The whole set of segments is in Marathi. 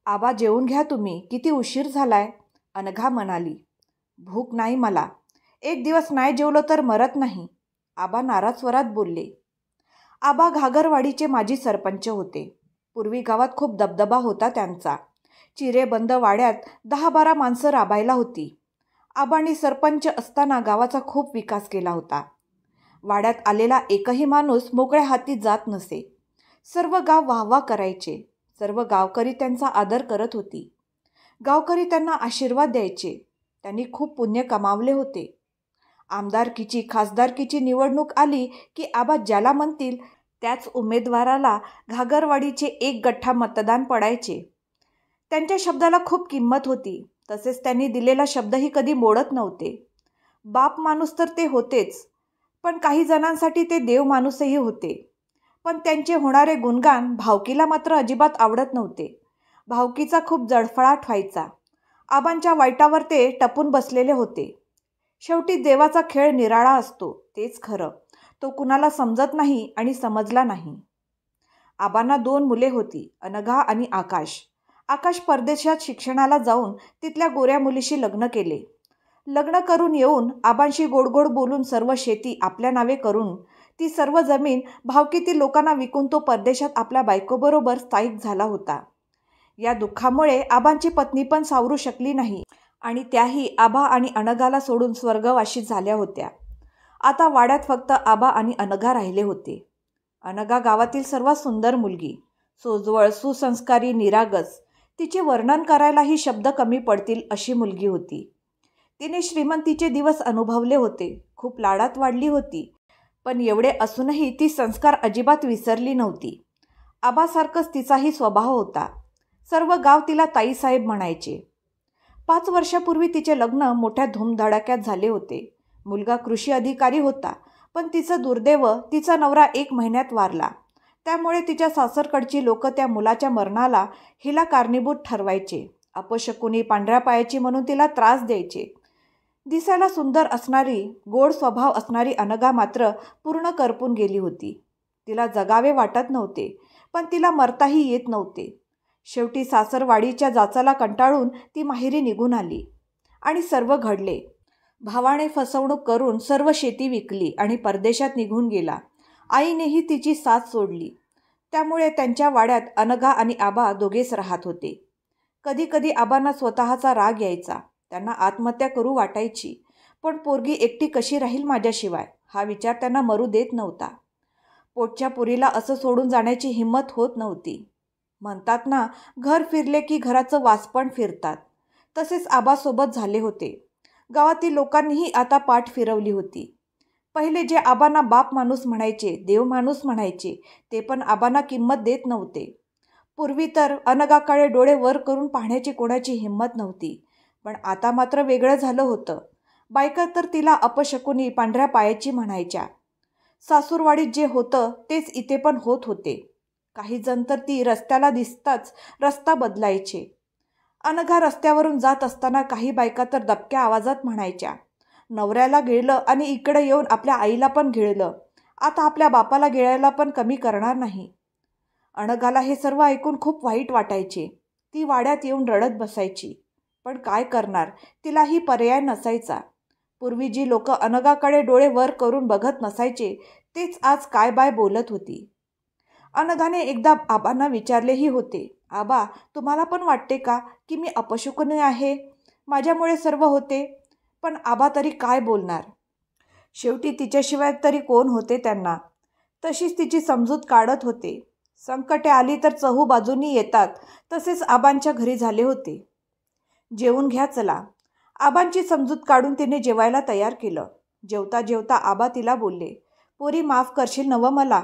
आबा जेवून घ्या तुम्ही, किती उशीर झालाय, अनघा म्हणाली. भूक नाही मला. एक दिवस नाही जेवलो तर मरत नाही, आबा नाराज स्वरात बोलले. आबा घागरवाडीचे माजी सरपंच होते. पूर्वी गावात खूप दबदबा होता त्यांचा. चिरेबंद वाड्यात 10-12 माणसं राबायला होती. आबांनी सरपंच असताना गावाचा खूप विकास केला होता. वाड्यात आलेला एकही माणूस मोकळ्या हाती जात नसे. सर्व गाव वाहवा करायचे. सर्व गावकरी त्यांचा आदर करत होती. गावकरी त्यांना आशीर्वाद द्यायचे. त्यांनी खूप पुण्य कमावले होते. आमदारकीची खासदारकीची निवडणूक आली की आबा ज्याला म्हणतील त्याच उमेदवाराला घागरवाडीचे 1 गठ्ठा मतदान पडायचे. त्यांच्या शब्दाला खूप किंमत होती. तसेच त्यांनी दिलेला शब्दही कधी मोडत नव्हते. बाप माणूस तर ते होतेच, पण काही जणांसाठी ते देव माणूसही होते. पण त्यांचे होणारे गुणगान भावकीला मात्र अजिबात आवडत नव्हते. भावकीचा खूप जळफळाट व्हायचा. आबांच्या वाईटावर ते टपून बसलेले होते. शेवटी देवाचा खेळ निराळा असतो, तेच खरं. तो कुणाला समजत नाही आणि समजला नाही. आबांना 2 मुले होती, अनघा आणि आकाश. आकाश परदेशात शिक्षणाला जाऊन तिथल्या गोऱ्या मुलीशी लग्न केले. लग्न करून येऊन आबांशी गोडगोड बोलून सर्व शेती आपल्या नावे करून ती सर्व जमीन भावकीतील लोकांना विकून तो परदेशात आपल्या बायकोबरोबर स्थायिक झाला होता. या दुःखामुळे आबांची पत्नी पण सावरू शकली नाही आणि त्याही आबा आणि अनघाला सोडून स्वर्गवासी झाल्या होत्या. आता वाड्यात फक्त आबा आणि अनघा राहिले होते. अनघा गावातील सर्वात सुंदर मुलगी, सोज्वळ, सुसंस्कारी, निरागस. तिचे वर्णन करायलाही शब्द कमी पडतील अशी मुलगी होती. तिने श्रीमंतीचे दिवस अनुभवले होते. खूप लाडात वाढली होती. पण एवढे असूनही ती संस्कार अजिबात विसरली नव्हती. आबासारखंच तिचाही स्वभाव होता. सर्व गाव तिला ताईसाहेब म्हणायचे. 5 वर्षापूर्वी तिचे लग्न मोठ्या धूमधडाक्यात झाले होते. मुलगा कृषी अधिकारी होता, पण तिचं दुर्दैव, तिचा नवरा 1 महिन्यात वारला. त्यामुळे तिच्या सासरकडची लोक त्या मुलाच्या मरणाला हिला कारणीभूत ठरवायचे. अपशकुनी, पांढऱ्या पायाची म्हणून तिला त्रास द्यायचे. दिसायला सुंदर असणारी, गोड स्वभाव असणारी अनघा मात्र पूर्ण करपून गेली होती. तिला जगावे वाटत नव्हते, पण तिला मरताही येत नव्हते. शेवटी सासरवाडीच्या जाचाला कंटाळून ती माहेरी निघून आली आणि सर्व घडले. भावाने फसवणूक करून सर्व शेती विकली आणि परदेशात निघून गेला. आईनेही तिची साथ सोडली. त्यामुळे त्यांच्या वाड्यात अनघा आणि आबा दोघेच राहत होते. कधी कधी आबांना स्वतःचा राग यायचा. त्यांना आत्महत्या करू वाटायची. पण पोरगी एकटी कशी राहील माझ्याशिवाय, हा विचार त्यांना मरू देत नव्हता. पोटच्या पुरीला असं सोडून जाण्याची हिंमत होत नव्हती. म्हणतात ना, घर फिरले की घराचं वासपण फिरतात. तसेच आबासोबत झाले होते. गावातील लोकांनीही आता पाठ फिरवली होती. पहिले जे आबांना बाप माणूस म्हणायचे, देव माणूस म्हणायचे, ते पण आबांना किंमत देत नव्हते. पूर्वी तर अनघाकडे डोळे वर करून पाहण्याची कोणाची हिंमत नव्हती. पण आता मात्र वेगळं झालं होतं. बायका तर तिला अपशकुनी, पांढऱ्या पायाची म्हणायच्या. सासूरवाडीत जे होतं तेच इथे पण होत होते. काही जण तर ती रस्त्याला दिसताच रस्ता बदलायचे. अनघा रस्त्यावरून जात असताना काही बायका तर दबक्या आवाजात म्हणायच्या, नवऱ्याला गिळलं आणि इकडे येऊन आपल्या आईला पण गिळलं, आता आपल्या बापाला गिळायला पण कमी करणार नाही. अनघाला हे सर्व ऐकून खूप वाईट वाटायचे. ती वाड्यात येऊन रडत बसायची. पण काय करणार, तिलाही पर्याय नसायचा. पूर्वी जी लोक अनघाकडे डोळे वर करून बघत नसायचे तेच आज काय बाय बोलत होती. अनघाने एकदा आबांना विचारलेही होते, आबा, तुम्हाला पण वाटते का की मी अपशकुनी आहे, माझ्यामुळे सर्व होते? पण आबा तरी काय बोलणार. शेवटी तिच्याशिवाय तरी कोण होते त्यांना. तशीच तिची समजूत काढत होते. संकटे आली तर चहू बाजूनी येतात, तसेच आबांच्या घरी झाले होते. जेवून घ्या चला. आबांची समजूत काढून तिने जेवायला तयार केलं. जेवता जेवता आबा तिला बोलले, पोरी माफ करशील नवं मला,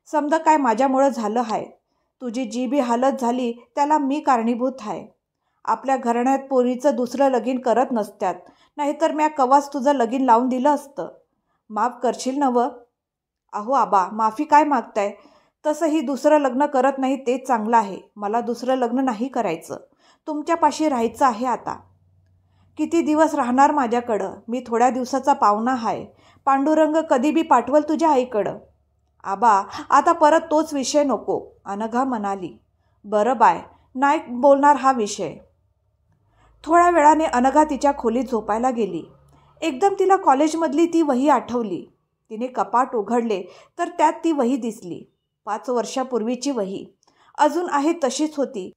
समजा काय माझ्यामुळं झालं आहे. तुझी जी बी हालत झाली त्याला मी कारणीभूत आहे. आपल्या घराण्यात पोरीचं दुसरं लगीन करत नसत्यात, नाहीतर म्या कवाच तुझं लगीन लावून दिलं असतं. माफ करशील नवं. अहो आबा, माफी काय मागताय. तसंही दुसरं लग्न करत नाही तेच चांगलं आहे. मला दुसरं लग्न नाही करायचं. तुमच्यापाशी राहायचं आहे आता. किती दिवस राहणार माझ्याकडं. मी थोड्या दिवसाचा पाहुणा आहे. पांडुरंग कधी बी पाठवल तुझ्या आईकडं. आबा, आता परत तोच विषय नको, अनघा म्हणाली. बरं बाय, नाही बोलणार हा विषय. थोड्या वेळाने अनघा तिच्या खोलीत झोपायला गेली. एकदम तिला कॉलेजमधली ती वही आठवली. तिने कपाट उघडले तर त्यात ती वही दिसली. 5 वर्षापूर्वीची वही. अजून आहे तशीच होती,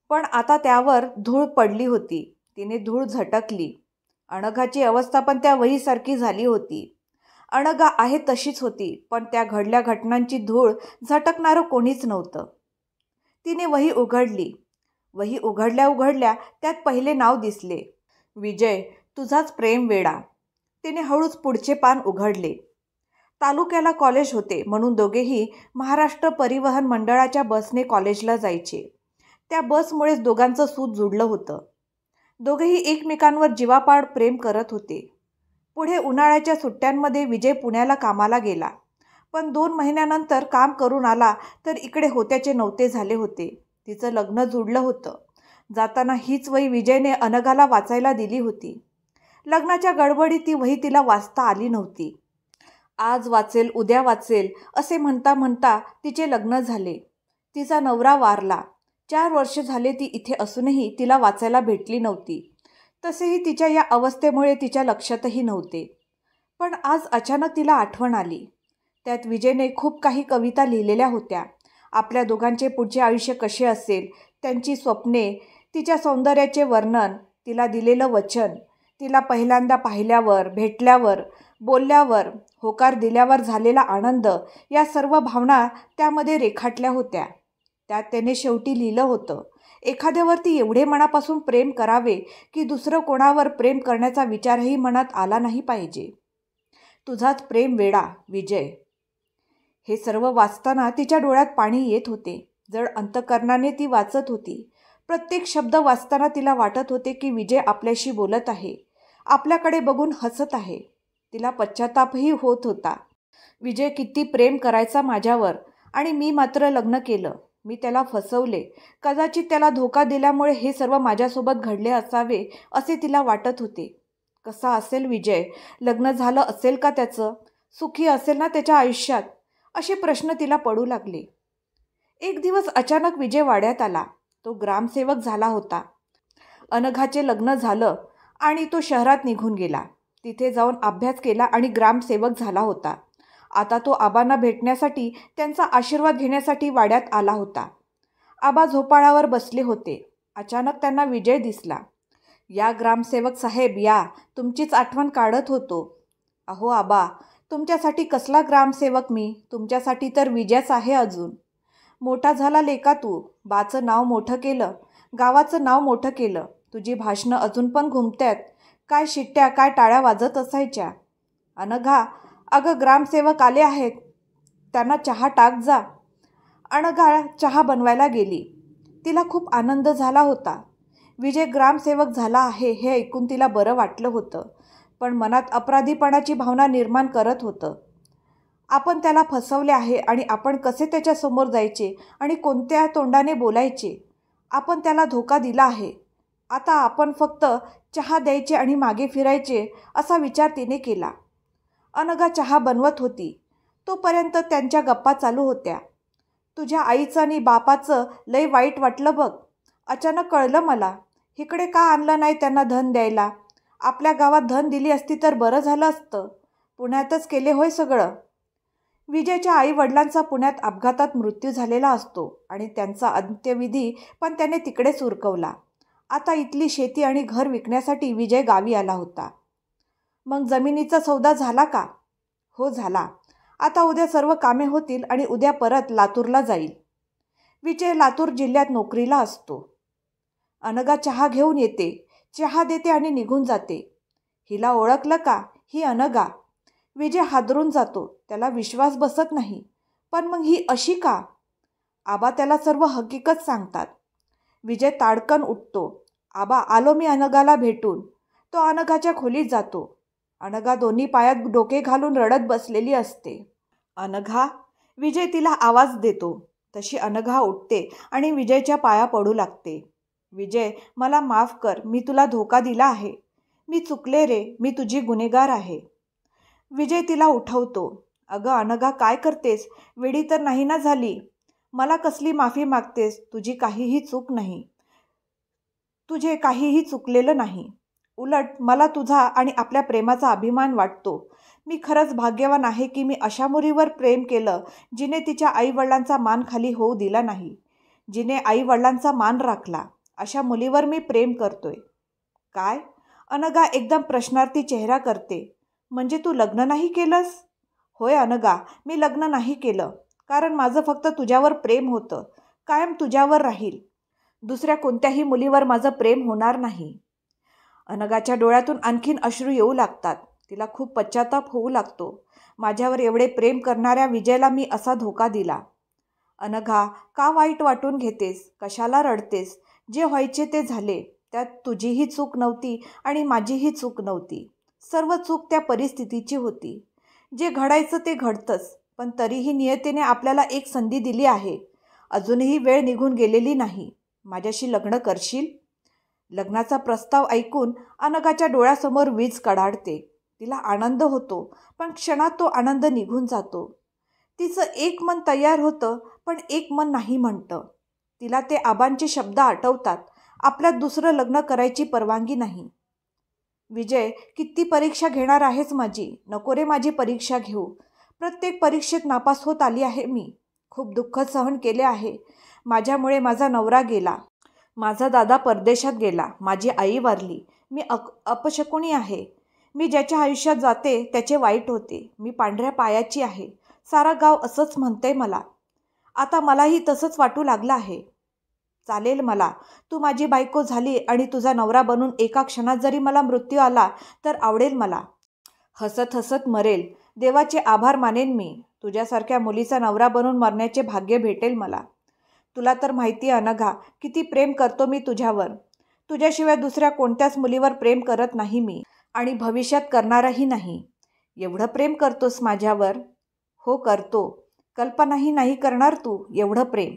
पण आता त्यावर धूळ पडली होती. तिने धूळ झटकली. अनघाची अवस्था पण त्या वहीसारखी झाली होती. अनघा आहे तशीच होती, पण त्या घडल्या घटनांची धूळ झटकणारं कोणीच नव्हतं. तिने वही उघडली. वही उघडल्या उघडल्या त्यात पहिले नाव दिसले, विजय, तुझाच प्रेम वेडा. तिने हळूच पुढचे पान उघडले. तालुक्याला कॉलेज होते म्हणून दोघेही महाराष्ट्र परिवहन मंडळाच्या बसने कॉलेजला जायचे. त्या बसमुळेच दोघांचं सूत जुळलं होतं. दोघेही एकमेकांवर जीवापाड प्रेम करत होते. पुढे उन्हाळ्याच्या सुट्ट्यांमध्ये विजय पुण्याला कामाला गेला. पण 2 महिन्यानंतर काम करून आला तर इकडे होत्याचे नव्हते झाले होते. तिचं लग्न जुळलं होतं. जाताना हीच वही विजयने अनघाला वाचायला दिली होती. लग्नाच्या गडबडीत ती वही तिला वाचता आली नव्हती. आज वाचेल, उद्या वाचेल असे म्हणता म्हणता तिचे लग्न झाले. तिचा नवरा वारला. 4 वर्ष झाले ती इथे असूनही तिला वाचायला भेटली नव्हती. तसेही तिच्या या अवस्थेमुळे तिच्या लक्षातही नव्हते. पण आज अचानक तिला आठवण आली. त्यात विजयने खूप काही कविता लिहिलेल्या होत्या. आपल्या दोघांचे पुढचे आयुष्य कसे असेल, त्यांची स्वप्ने, तिच्या सौंदर्याचे वर्णन, तिला दिलेलं वचन, तिला पहिल्यांदा पाहिल्यावर, भेटल्यावर, बोलल्यावर, होकार दिल्यावर झालेला आनंद, या सर्व भावना त्यामध्ये रेखाटल्या होत्या. त्यात त्याने शेवटी लिहिलं होतं, एखाद्यावरती एवढे मनापासून प्रेम करावे की दुसरं कोणावर प्रेम करण्याचा विचारही मनात आला नाही पाहिजे. तुझाच प्रेम वेडा, विजय. हे सर्व वाचताना तिच्या डोळ्यात पाणी येत होते. जड अंतकरणाने ती वाचत होती. प्रत्येक शब्द वाचताना तिला वाटत होते की विजय आपल्याशी बोलत आहे, आपल्याकडे बघून हसत आहे. तिला पश्चातापही होत होता. विजय किती प्रेम करायचा माझ्यावर आणि मी मात्र लग्न केलं. मी त्याला फसवले. कदाचित त्याला धोका दिल्यामुळे हे सर्व माझ्यासोबत घडले असावे असे तिला वाटत होते. कसा असेल विजय? लग्न झालं असेल का त्याचं? सुखी असेल ना त्याच्या आयुष्यात? असे प्रश्न तिला पडू लागले. एक दिवस अचानक विजय वाड्यात आला. तो ग्रामसेवक झाला होता. अनघाचे लग्न झालं आणि तो शहरात निघून गेला. तिथे जाऊन अभ्यास केला आणि ग्रामसेवक झाला होता. आता तो आबांना भेटण्यासाठी, त्यांचा आशीर्वाद घेण्यासाठी वाड्यात आला होता. आबा झोपाळ्यावर बसले होते. अचानक त्यांना विजय दिसला. या ग्रामसेवक साहेब या, तुमचीच आठवण काढत होतो. अहो आबा, तुमच्यासाठी कसला ग्रामसेवक मी? तुमच्यासाठी तर विजयच आहे अजून. मोठा झाला लेका तू. बाचं नाव मोठं केलं, गावाचं नाव मोठं केलं. तुझी भाषणं अजून पण घुमतायत. काय शिट्ट्या, काय टाळ्या वाजत असायच्या. अनघा, अगं ग्रामसेवक आले आहेत, त्यांना चहा टाक जा. अनघा चहा बनवायला गेली. तिला खूप आनंद झाला होता. विजय ग्रामसेवक झाला आहे हे ऐकून तिला बरं वाटलं होतं, पण मनात अपराधीपणाची भावना निर्माण करत होतं. आपण त्याला फसवले आहे आणि आपण कसे त्याच्यासमोर जायचे आणि कोणत्या तोंडाने बोलायचे? आपण त्याला धोका दिला आहे. आता आपण फक्त चहा द्यायचे आणि मागे फिरायचे असा विचार तिने केला. अनघा चहा बनवत होती. तोपर्यंत त्यांच्या गप्पा चालू होत्या. तुझ्या आईचं आणि बापाचं लय वाईट वाटलं बघ. अचानक कळलं मला. इकडे का आणलं नाही त्यांना धन द्यायला? आपल्या गावात धन दिली असती तर बरं झालं असतं. पुण्यातच केले होय सगळं. विजयच्या आई वडिलांचा पुण्यात अपघातात मृत्यू झालेला असतो आणि त्यांचा अंत्यविधी पण त्याने तिकडेच उरकवला. आता इथली शेती आणि घर विकण्यासाठी विजय गावी आला होता. मग जमिनीचा सौदा झाला का? हो झाला. आता उद्या सर्व कामे होतील आणि उद्या परत लातूरला जाईल. विजय लातूर जिल्ह्यात नोकरीला असतो. अनघा चहा घेऊन येते, चहा देते आणि निघून जाते. हिला ओळखलं का? ही अनघा. विजय हादरून जातो. त्याला विश्वास बसत नाही. पण मग ही अशी का? आबा त्याला सर्व हकीकत सांगतात. विजय ताडकन उठतो. आबा, आलो मी अनघाला भेटून. तो अनघाच्या खोलीत जातो. अनघा दोन्ही पायात डोके घालून रडत बसलेली असते. अनघा, विजय तिला आवाज देतो. तशी अनघा उठते आणि विजयच्या पाया पडू लागते. विजय, मला माफ कर. मी तुला धोका दिला आहे. मी चुकले रे. मी तुझी गुन्हेगार आहे. विजय तिला उठवतो. अगं अनघा, काय करतेस? वेडी तर नाही ना झाली? मला कसली माफी मागतेस? तुझी काहीही चूक नाही. तुझे काहीही चुकलेलं नाही. उलट मला तुझा आणि आपल्या प्रेमाचा अभिमान वाटतो. मी खरंच भाग्यवान आहे की मी अशा मुलीवर प्रेम केलं जिने तिच्या आईवडिलांचा मान खाली होऊ दिला नाही, जिने आईवडिलांचा मान राखला. अशा मुलीवर मी प्रेम करतोय. काय? अनघा एकदम प्रश्नार्थी चेहरा करते. म्हणजे तू लग्न नाही केलंस? होय अनघा, मी लग्न नाही केलं. कारण माझं फक्त तुझ्यावर प्रेम होतं. कायम तुझ्यावर राहील. दुसऱ्या कोणत्याही मुलीवर माझं प्रेम होणार नाही. अनघाच्या डोळ्यातून आणखीन अश्रू येऊ लागतात. तिला खूप पश्चाताप होऊ लागतो. माझ्यावर एवढे प्रेम करणाऱ्या विजयला मी असा धोका दिला. अनघा, का वाईट वाटून घेतेस? कशाला रडतेस? जे व्हायचे ते झाले. त्यात तुझीही चूक नव्हती आणि माझीही चूक नव्हती. सर्व चूक त्या परिस्थितीची होती. जे घडायचं ते घडतंच. पण तरीही नियतीने आपल्याला एक संधी दिली आहे. अजूनही वेळ निघून गेलेली नाही. माझ्याशी लग्न करशील? लग्नाचा प्रस्ताव ऐकून अनघाच्या डोळ्यासमोर वीज कडाडते. तिला आनंद होतो, पण क्षणात तो आनंद निघून जातो. तिचं एक मन तयार होतं, पण एक मन नाही म्हणतं. तिला ते आबांचे शब्द आठवतात. आपल्यात दुसरं लग्न करायची परवानगी नाही. विजय, किती परीक्षा घेणार आहेस माझी? नको रे माझी परीक्षा घेऊ. प्रत्येक परीक्षेत नापास होत आली आहे मी. खूप दुःख सहन केले आहे. माझ्यामुळे माझा नवरा गेला. माझा दादा परदेशात गेला. माझी आई वारली. मी अपशकुनी आहे. मी ज्याच्या आयुष्यात जाते त्याचे वाईट होते. मी पांढऱ्या पायाची आहे. सारा गाव असंच म्हणतंय मला. आता मलाही तसंच वाटू लागलं आहे. चालेल मला. तू माझी बायको झाली आणि तुझा नवरा बनून एका क्षणात जरी मला मृत्यू आला तर आवडेल मला. हसत हसत मरेल. देवाचे आभार मानेन मी. तुझ्यासारख्या मुलीचा नवरा बनून मरण्याचे भाग्य भेटेल मला. तुला तर माहिती आहे अनघा, किती प्रेम करतो मी तुझ्यावर. तुझ्याशिवाय दुसऱ्या कोणत्याच मुलीवर प्रेम करत नाही मी आणि भविष्यात करणारही नाही. एवढं प्रेम करतोस माझ्यावर? हो करतो. कल्पनाही नाही करणार तू एवढं प्रेम.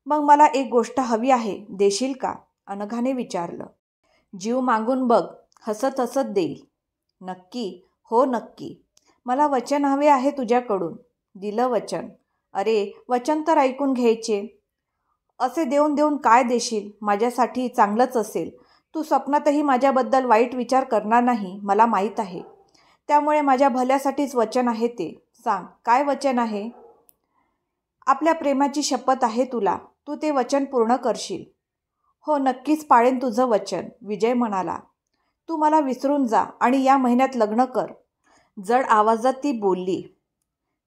मग मला एक गोष्ट हवी आहे, देशील का? अनघाने विचारलं. जीव मागून बघ, हसत हसत देईल. नक्की? हो नक्की. मला वचन हवे आहे तुझ्याकडून. दिलं वचन. अरे वचन तर ऐकून घ्यायचे. असे देऊन देऊन काय देशील? माझ्यासाठी चांगलंच असेल. तू स्वप्नातही माझ्याबद्दल वाईट विचार करणार नाही मला माहीत आहे. त्यामुळे माझ्या भल्यासाठीच वचन आहे ते. सांग काय वचन आहे? आपल्या प्रेमाची शपथ आहे तुला. तू ते वचन पूर्ण करशील. हो नक्कीच पाळेन तुझं वचन, विजय म्हणाला. तू मला विसरून जा आणि या महिन्यात लग्न कर. जड आवाजात ती बोलली.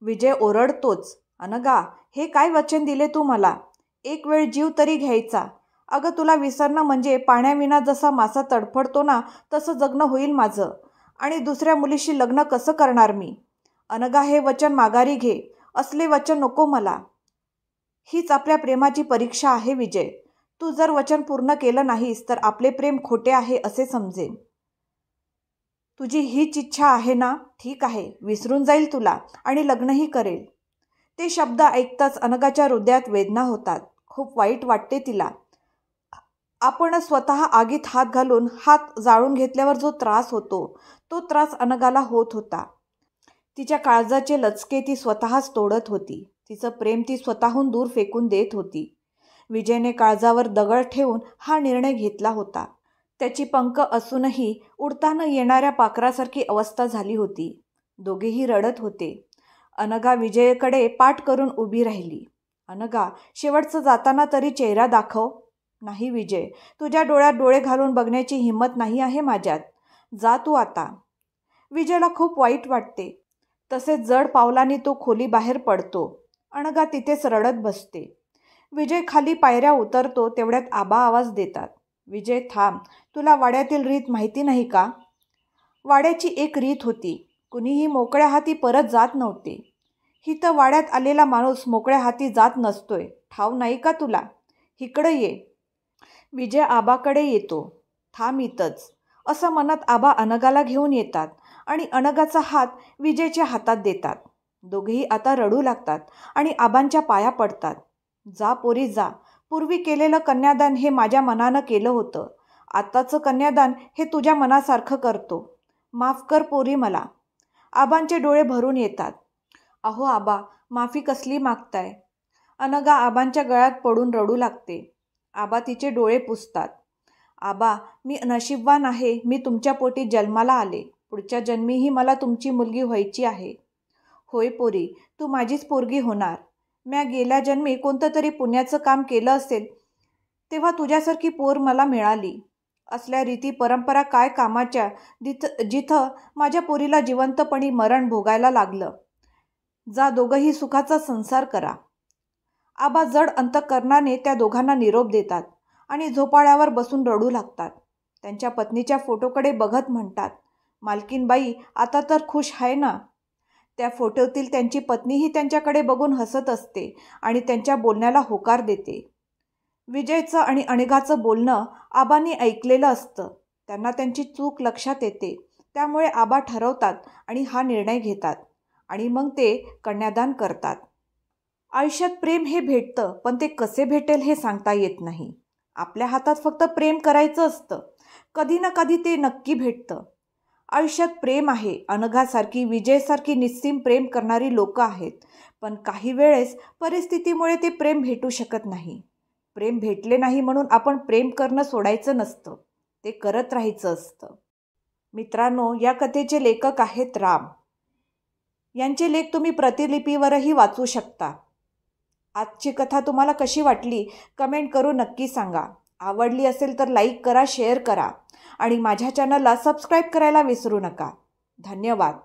विजय ओरडतोच. अनघा, हे काय वचन दिले तू मला? एक वेळ जीव तरी घ्यायचा. अगं तुला विसरणं म्हणजे पाण्याविना जसा मासा तडफडतो ना तसं जगणं होईल माझं. आणि दुसऱ्या मुलीशी लग्न कसं करणार मी? अनघा, हे वचन माघारी घे. असले वचन नको मला. हीच आपल्या प्रेमाची परीक्षा आहे विजय. तू जर वचन पूर्ण केलं नाहीस तर आपले प्रेम खोटे आहे असे समजेन. तुझी हीच इच्छा आहे ना? ठीक आहे, विसरून जाईल तुला आणि लग्नही करेल. ते शब्द ऐकताच अनघाच्या हृदयात वेदना होतात. खूप वाईट वाटते तिला. आपण स्वतः आगीत हात घालून हात जाळून घेतल्यावर जो त्रास होतो तो त्रास अनघाला होत होता. तिच्या काळजाचे लचके ती स्वतःच तोडत होती. तिचं प्रेम ती स्वतःहून दूर फेकून देत होती. विजयने काळजावर दगड ठेवून हा निर्णय घेतला होता. त्याची पंख असूनही उडता न येणाऱ्या पाखरासारखी अवस्था झाली होती. दोघेही रडत होते. अनघा विजयकडे पाठ करून उभी राहिली. अनघा, शेवटचं जाताना तरी चेहरा दाखव. नाही विजय, तुझ्या डोळ्यात डोळे घालून बघण्याची हिंमत नाही आहे माझ्यात. जा तू आता. विजयला खूप वाईट वाटते. तसेच जड पावलांनी तो खोली बाहेर पडतो. अनघा तिथेच रडत बसते. विजय खाली पायऱ्या उतरतो तेवढ्यात आबा आवाज देतात. विजय थांब, तुला वाड्यातील रीत माहिती नाही का? वाड्याची एक रीत होती. कुणीही मोकळ्या हाती परत जात नव्हते. ही तर वाड्यात आलेला माणूस मोकळ्या हाती जात नसतोय. ठाव नाही का तुला? इकडं ये. विजय आबाकडे येतो. थांब इथंच असं म्हणत आबा अनघाला घेऊन येतात आणि अनघाचा हात विजयच्या हातात देतात. दोघेही आता रडू लागतात आणि आबांच्या पाया पडतात. जा पोरी जा. पूर्वी केलेलं कन्यादान हे माझ्या मनानं केलं होतं. आत्ताचं कन्यादान हे तुझ्या मनासारखं करतो. माफ कर पोरी मला. आबांचे डोळे भरून येतात. अहो आबा, माफी कसली मागताय? अनघा आबांच्या गळ्यात पडून रडू लागते. आबा तिचे डोळे पुसतात. आबा, मी नशीबवान आहे. मी तुमच्या पोटी जन्माला आले. पुढच्या जन्मीही मला तुमची मुलगी व्हायची आहे. होय पोरी, तू माझीच पोरगी होणार. म्या गेल्या जन्मी कोणतं तरी पुण्याचं काम केलं असेल, तेव्हा तुझ्यासारखी पोर मला मिळाली. असल्या रीती परंपरा काय कामाच्या, जिथं माझ्या पोरीला जिवंतपणी मरण भोगायला लागलं. जा दोघंही सुखाचा संसार करा. आबा जड अंतःकरणाने त्या दोघांना निरोप देतात आणि झोपाळ्यावर बसून रडू लागतात. त्यांच्या पत्नीच्या फोटोकडे बघत म्हणतात, मालकीनबाई आता तर खुश आहे ना. त्या फोटोतील त्यांची पत्नीही त्यांच्याकडे बघून हसत असते आणि त्यांच्या बोलण्याला होकार देते. विजयचं आणि अनघाचं बोलणं आबांनी ऐकलेलं असतं. त्यांना त्यांची चूक लक्षात येते. त्यामुळे आबा ठरवतात आणि हा निर्णय घेतात आणि मग ते कन्यादान करतात. आयुष्यात प्रेम हे भेटतं, पण ते कसे भेटेल हे सांगता येत नाही. आपल्या हातात फक्त प्रेम करायचं असतं. कधी ना कधी ते नक्की भेटतं. आयुष्यात प्रेम आहे. अनघासारखी, विजयसारखी निस्सीम प्रेम करणारी लोकं आहेत. पण काही वेळेस परिस्थितीमुळे ते प्रेम भेटू शकत नाही. प्रेम भेटले नाही म्हणून आपण प्रेम करणं सोडायचं नसतं. ते करत राहायचं असतं. मित्रांनो, या कथेचे लेखक आहेत राम. यांचे लेख तुम्ही प्रतिलिपीवरही वाचू शकता. आजची कथा तुम्हाला कशी वाटली कमेंट करून नक्की सांगा. आवडली असेल तर लाईक करा, शेअर करा आणि माझ्या चॅनलला सबस्क्राईब करायला विसरू नका. धन्यवाद.